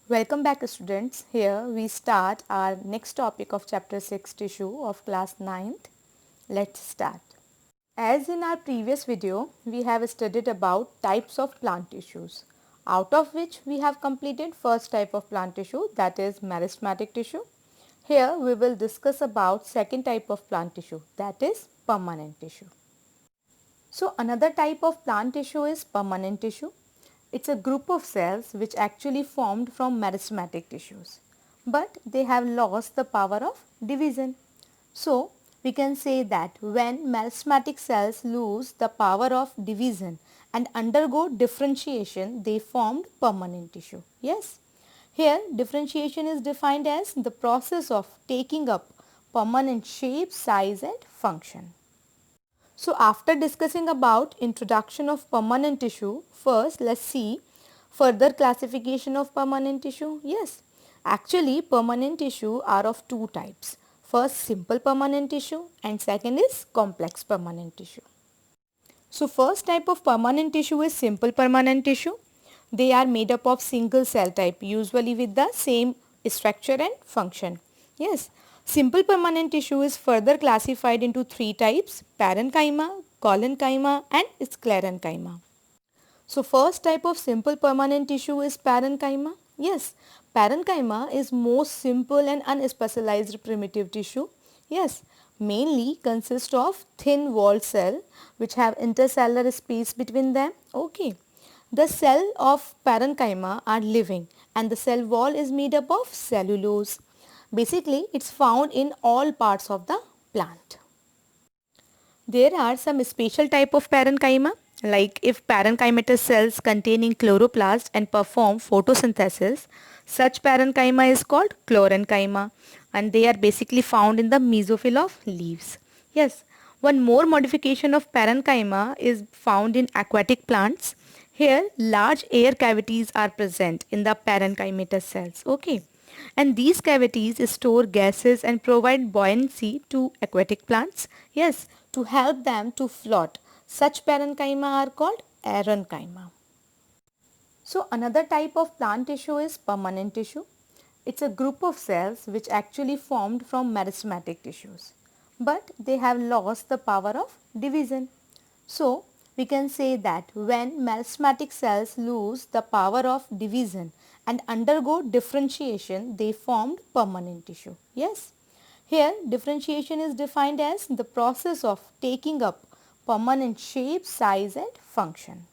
Welcome back students. Here we start our next topic of chapter 6 tissue of class 9th. Let's start. As in our previous video, we have studied about types of plant tissues, out of which we have completed first type of plant tissue, that is meristematic tissue. Here we will discuss about second type of plant tissue, that is permanent tissue. So another type of plant tissue is permanent tissue. It's a group of cells which actually formed from meristematic tissues, but they have lost the power of division. So we can say that when meristematic cells lose the power of division and undergo differentiation, they formed permanent tissue. Yes. Here differentiation is defined as the process of taking up permanent shape, size and function. So after discussing about introduction of permanent tissue, first let's see further classification of permanent tissue. Yes, actually permanent tissue are of two types. First simple permanent tissue and second is complex permanent tissue. So first type of permanent tissue is simple permanent tissue. They are made up of single cell type, usually with the same structure and function. Yes, simple permanent tissue is further classified into three types: parenchyma, collenchyma and sclerenchyma. So first type of simple permanent tissue is parenchyma. Yes, parenchyma is most simple and unspecialized primitive tissue. Yes, mainly consists of thin walled cell which have intercellular space between them. Okay. The cell of parenchyma are living and the cell wall is made up of cellulose. Basically, it's found in all parts of the plant. There are some special type of parenchyma, like if parenchymatous cells containing chloroplast and perform photosynthesis, such parenchyma is called chlorenchyma and they are basically found in the mesophyll of leaves. Yes, one more modification of parenchyma is found in aquatic plants. Here, large air cavities are present in the parenchymatous cells. Okay. And these cavities store gases and provide buoyancy to aquatic plants. Yes, to help them to float. Such parenchyma are called aerenchyma. So another type of plant tissue is permanent tissue. It's a group of cells which actually formed from meristematic tissues, but they have lost the power of division. So we can say that when meristematic cells lose the power of division and undergo differentiation, they formed permanent tissue. Yes. Here differentiation is defined as the process of taking up permanent shape, size and function.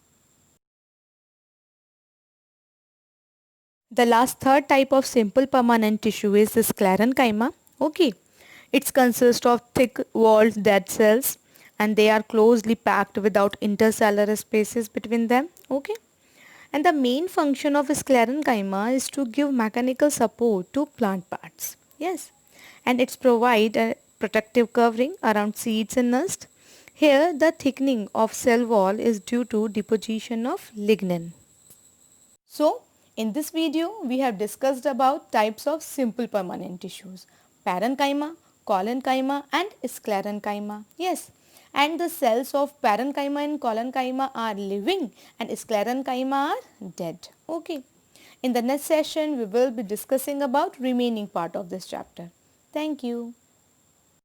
The last third type of simple permanent tissue is the sclerenchyma. Okay. It consists of thick walled dead cells and they are closely packed without intercellular spaces between them. Okay. And the main function of sclerenchyma is to give mechanical support to plant parts. Yes. And it's provide a protective covering around seeds and nest. Here the thickening of cell wall is due to deposition of lignin. So, in this video, we have discussed about types of simple permanent tissues: parenchyma, collenchyma and sclerenchyma. Yes, and the cells of parenchyma and collenchyma are living and sclerenchyma are dead. Okay. In the next session, we will be discussing about remaining part of this chapter. Thank you.